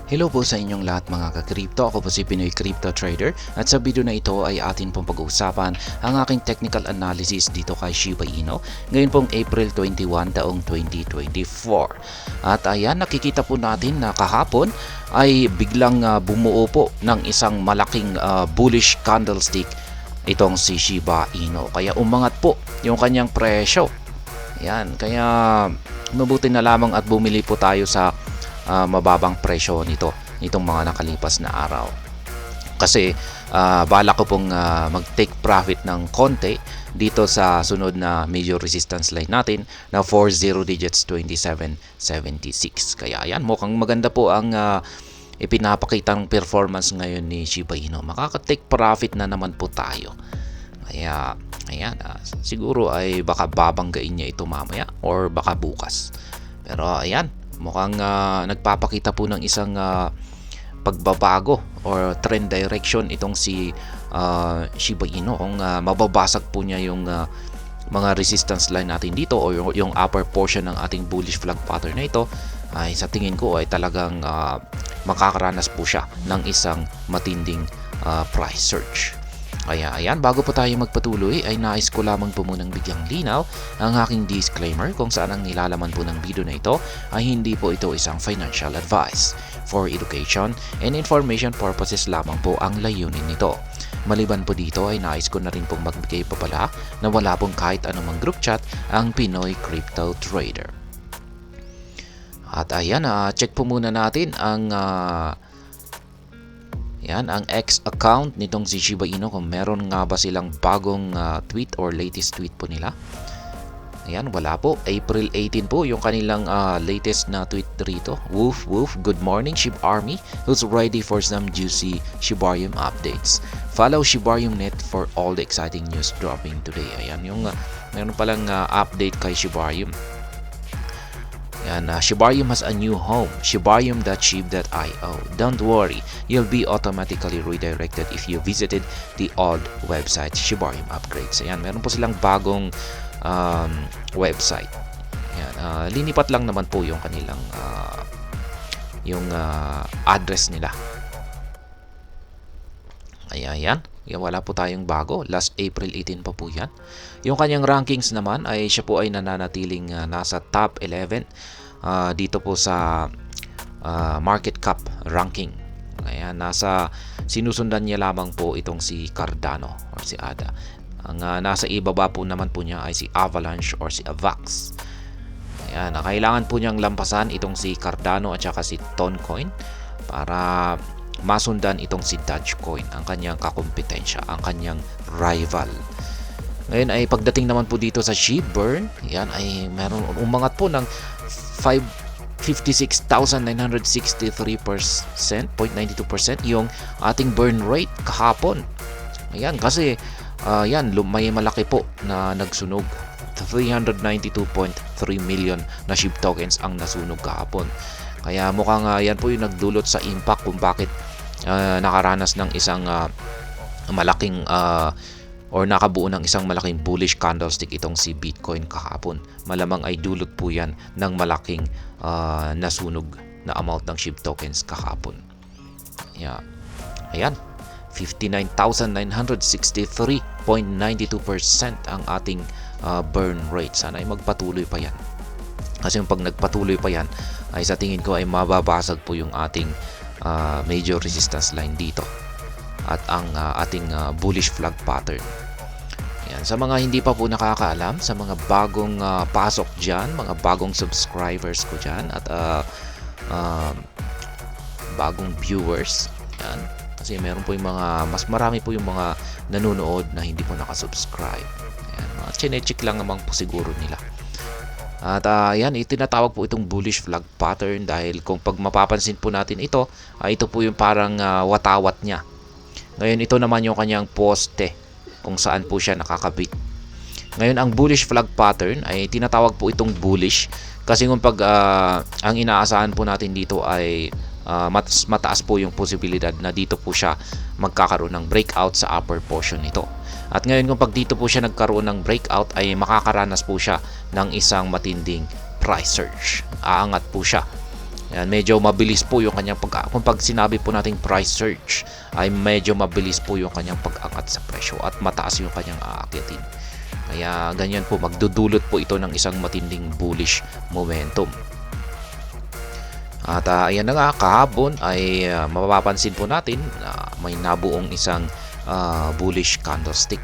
Hello po sa inyong lahat mga ka-crypto. Ako po si Pinoy Crypto Trader at sa video na ito ay atin pong pag-uusapan ang aking technical analysis dito kay Shiba Inu ngayon pong April 21 taong 2024. At ayan, nakikita po natin na kahapon ay biglang bumuo po ng isang malaking bullish candlestick itong si Shiba Inu. Kaya umangat po yung kanyang presyo. Ayan, kaya mabuti na lamang at bumili po tayo sa mababang presyo nitong mga nakalipas na araw. Kasi bala ko pong mag-take profit ng konti dito sa sunod na major resistance line natin na 40 digits 2776. Kaya ayan, mukhang maganda po ang ipinapakita ng performance ngayon ni Shiba Inu. Makaka-take profit na naman po tayo. Kaya ayan, siguro ay baka babanggain niya ito mamaya or baka bukas. Pero ayan, mukhang nagpapakita po ng isang pagbabago or trend direction itong si Shiba Inu kung mababasag po niya yung mga resistance line natin dito o yung upper portion ng ating bullish flag pattern na ito, ay sa tingin ko ay talagang makakaranas po siya ng isang matinding price surge. Kaya ayan, bago po tayo magpatuloy ay nais ko lamang po munang bigyang linaw ang aking disclaimer kung saan ang nilalaman po ng video na ito ay hindi po ito isang financial advice. For education and information purposes lamang po ang layunin nito. Maliban po dito ay nais ko na rin pong magbigay papala na wala pong kahit anumang group chat ang Pinoy Crypto Trader. At ayan, check po muna natin ang ang X account nitong si Shiba Inu kung meron nga ba silang bagong tweet or latest tweet po nila. Ayan, wala po. April 18 po yung kanilang latest na tweet rito. Woof woof, good morning Shib Army, who's ready for some juicy Shibarium updates. Follow Shibarium Net for all the exciting news dropping today. Ayan, yung meron palang update kay Shibarium. Shibarium has a new home, shibarium.shib.io. Don't worry, you'll be automatically redirected if you visited the old website, Shibarium Upgrades. Ayan, meron po silang bagong website. Ayan, linipat lang naman po yung kanilang address nila. Ayan, wala po tayong bago. Last April 18 pa po yan. Yung kanyang rankings naman ay siya po ay nananatiling nasa top 11 dito po sa market cap ranking. Ayan, sinusundan niya lamang po itong si Cardano or si ADA. Ang nasa ibaba po naman po niya ay si Avalanche or si Avax. Ayan, kailangan po niyang lampasan itong si Cardano at saka si Toncoin para masundan itong si Dogecoin, ang kanyang kakumpetensya, ang kanyang rival. Ngayon ay pagdating naman po dito sa SHIB-burn, yan ay meron umangat po ng 56,963%, 0.92% yung ating burn rate kahapon. Ayan, kasi may malaki po na nagsunog. 392.3 million na SHIB tokens ang nasunog kahapon. Kaya mukhang yan po yung nagdulot sa impact kung bakit nakaranas ng isang malaking or nakabuo ng isang malaking bullish candlestick itong si Bitcoin kahapon. Malamang ay dulot po yan ng malaking nasunog na amount ng SHIB tokens kahapon. Ayan, 59,963.92% ang ating burn rate. Sana ay magpatuloy pa yan. Kasi pag nagpatuloy pa yan, ay sa tingin ko ay mababasag po yung ating major resistance line dito at ang ating bullish flag pattern. Yan. Sa mga hindi pa po nakakaalam, sa mga bagong pasok dyan, mga bagong subscribers ko dyan at bagong viewers, yan. Kasi meron po yung mas marami po yung mga nanonood na hindi po nakasubscribe. Yan. Mga chinecheck lang naman po siguro nila. At yan, itinatawag po itong bullish flag pattern dahil kung pag mapapansin po natin ito, ito po yung parang watawat niya. Ngayon ito naman yung kanyang poste kung saan po siya nakakabit. Ngayon ang bullish flag pattern ay tinatawag po itong bullish kasi kung pag ang inaasahan po natin dito ay mataas po yung posibilidad na dito po siya magkakaroon ng breakout sa upper portion nito. At ngayon kung pag dito po siya nagkaroon ng breakout ay makakaranas po siya ng isang matinding price surge. Aangat po siya Yan, medyo mabilis po yung kanyang kung pag sinabi po nating price surge ay medyo mabilis po yung kanyang pag-angat sa presyo at mataas yung kanyang aakyatin. Kaya ganyan po, magdudulot po ito ng isang matinding bullish momentum. At ayan na nga, kahapon ay mapapansin po natin na may nabuong isang bullish candlestick.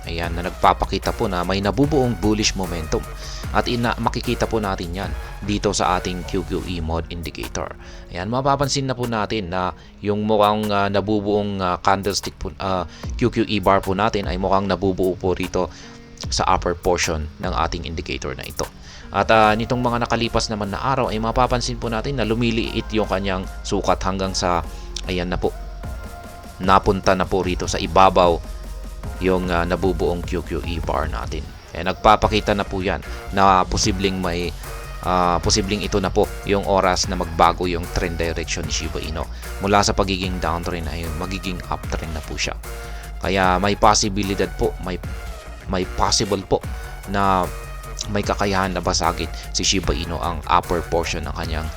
Ayan, na nagpapakita po na may nabubuong bullish momentum. At makikita po natin yan dito sa ating QQE mode indicator. Ayan, mapapansin na po natin na yung mukhang nabubuong candlestick po, QQE bar po natin ay mukhang nabubuo po rito sa upper portion ng ating indicator na ito. At nitong mga nakalipas naman na araw ay mapapansin po natin na lumiliit yung kanyang sukat hanggang sa, ayan na po, napunta na po rito sa ibabaw yung nabubuong QQE bar natin. Kaya nagpapakita na po yan na posibleng ito na po yung oras na magbago yung trend direction ni Shiba Inu. Mula sa pagiging downtrend ay magiging uptrend na po siya. Kaya may possibility po, may possible po na may kakayahan na basagin si Shiba Inu ang upper portion ng kanyang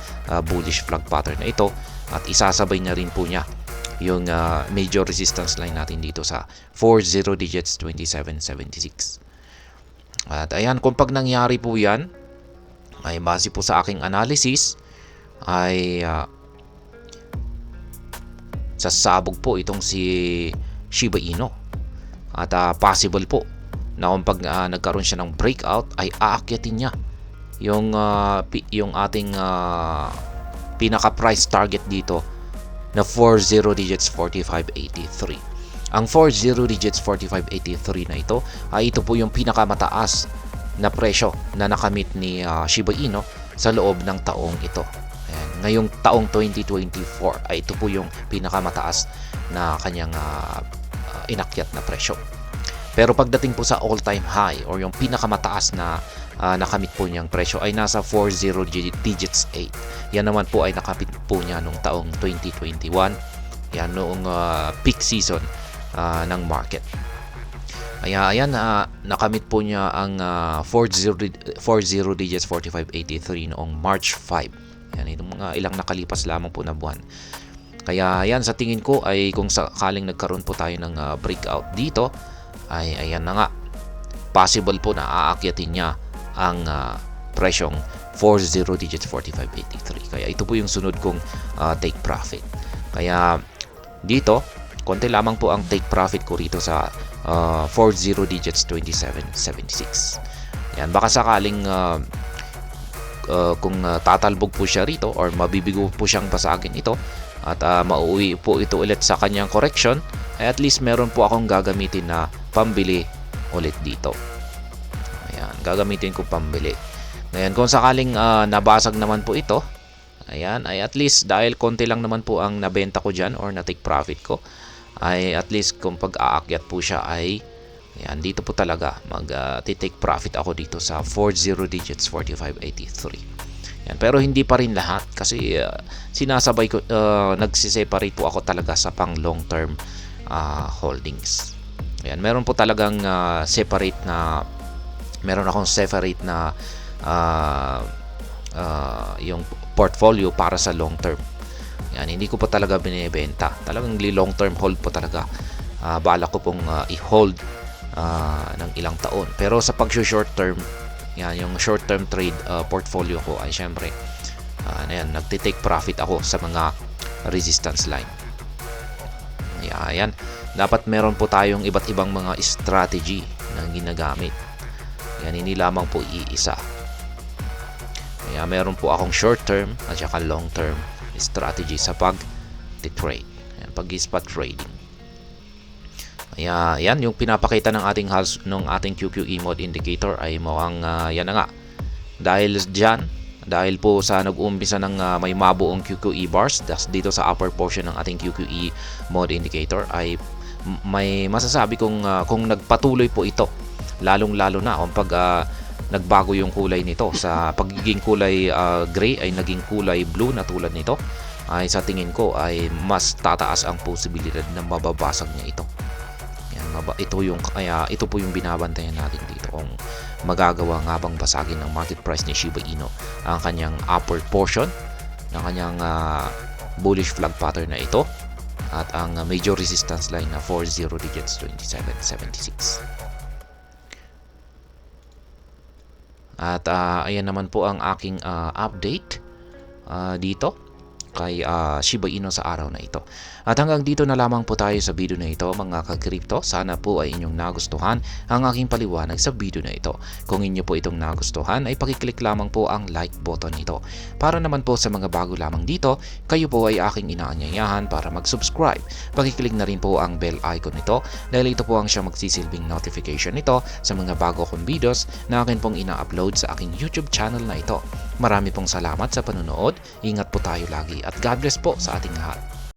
bullish flag pattern na ito, at isasabay na rin po niya yung major resistance line natin dito sa 40 digits 2776. At ayan, kung pag nangyari po yan, ay base po sa aking analysis ay sasabog po itong si Shiba Inu. At possible po na kung pag nagkaroon siya ng breakout ay aakyatin niya yung ating pinaka price target dito na 40 digits 4583. Ang 40 digits 4583 na ito ay ito po yung pinakamataas na presyo na nakamit ni Shiba Inu sa loob ng taong ito. Ayan, ngayong taong 2024 ay ito po yung pinakamataas na kanyang inakyat na presyo. Pero pagdating po sa all-time high or yung pinakamataas na nakamit po niyang presyo ay nasa 40 digits 8. Yan naman po ay nakamit po niya noong taong 2021. Yan noong peak season ng market. Kaya ayan, nakamit po niya ang 40 digits 4583 noong March 5. Yan, itong mga ilang nakalipas lamang po na buwan. Kaya ayan, sa tingin ko ay kung sakaling nagkaroon po tayo ng breakout dito, ay ayan na nga, possible po na aakyatin niya ang presyong 40 digits 4583. Kaya ito po yung sunod kong take profit. Kaya dito, konti lamang po ang take profit ko rito sa 40 digits 2776. Yan, baka sakaling kung tatalbog po siya rito or mabibigo po siyang basagin ito at mauwi po ito ulit sa kanyang correction, ay at least meron po akong gagamitin na pambili ulit dito. Ayan, gagamitin ko pambili. Ngayon, kung sakaling nabasag naman po ito, ayan, ay at least dahil konti lang naman po ang nabenta ko dyan or na-take profit ko, ay at least kung pag-aakyat po siya ay, ayan, dito po talaga mag-take profit ako dito sa 40 digits 4583. Yan, pero hindi pa rin lahat kasi sinasabay ko, nagsiseparate po ako talaga sa pang long term holdings. Ayan, meron po talagang separate na, meron akong separate na yung portfolio para sa long term. Yan, hindi ko po talaga binibenta. Talagang long term hold po talaga. Bala ko pong i-hold ng ilang taon. Pero sa pag-short term, yan, yung short term trade portfolio ko ay syempre ayan, nagtitake profit ako sa mga resistance line. Ayan, dapat meron po tayong iba't ibang mga strategy na ginagamit. Yan, hindi lamang po iisa. Kaya meron po akong short term at saka long term strategy sa pag-trade. Yan, pag-spot trading. Kaya yan, yung pinapakita ng ating QQE mode indicator ay mukhang yan na nga. Dahil po sa nag-uumpisa ng may mabuong QQE bars dito sa upper portion ng ating QQE mode indicator, ay may masasabi kung nagpatuloy po ito, lalong-lalo na kung pag nagbago yung kulay nito sa pagiging kulay gray ay naging kulay blue na tulad nito, ay sa tingin ko ay mas tataas ang posibilidad na mababasag niya ito. Ito po yung binabantayan natin dito, kung magagawa nga bang basagin ng market price ni Shiba Inu ang kanyang upper portion ng kanyang bullish flag pattern na ito at ang major resistance line na 40 digits 27.76. At ayan naman po ang aking update dito kay Shiba Inu sa araw na ito. At hanggang dito na lamang po tayo sa video na ito mga ka-crypto. Sana po ay inyong nagustuhan ang aking paliwanag sa video na ito. Kung inyo po itong nagustuhan ay pakiclick lamang po ang like button nito. Para naman po sa mga bago lamang dito, kayo po ay aking inaanyayahan para mag-subscribe. Pakiclick na rin po ang bell icon nito dahil ito po ang siyang magsisilbing notification nito sa mga bago kong videos na akin pong ina-upload sa aking YouTube channel na ito. Marami pong salamat sa panonood. Ingat po tayo lagi at God bless po sa ating lahat.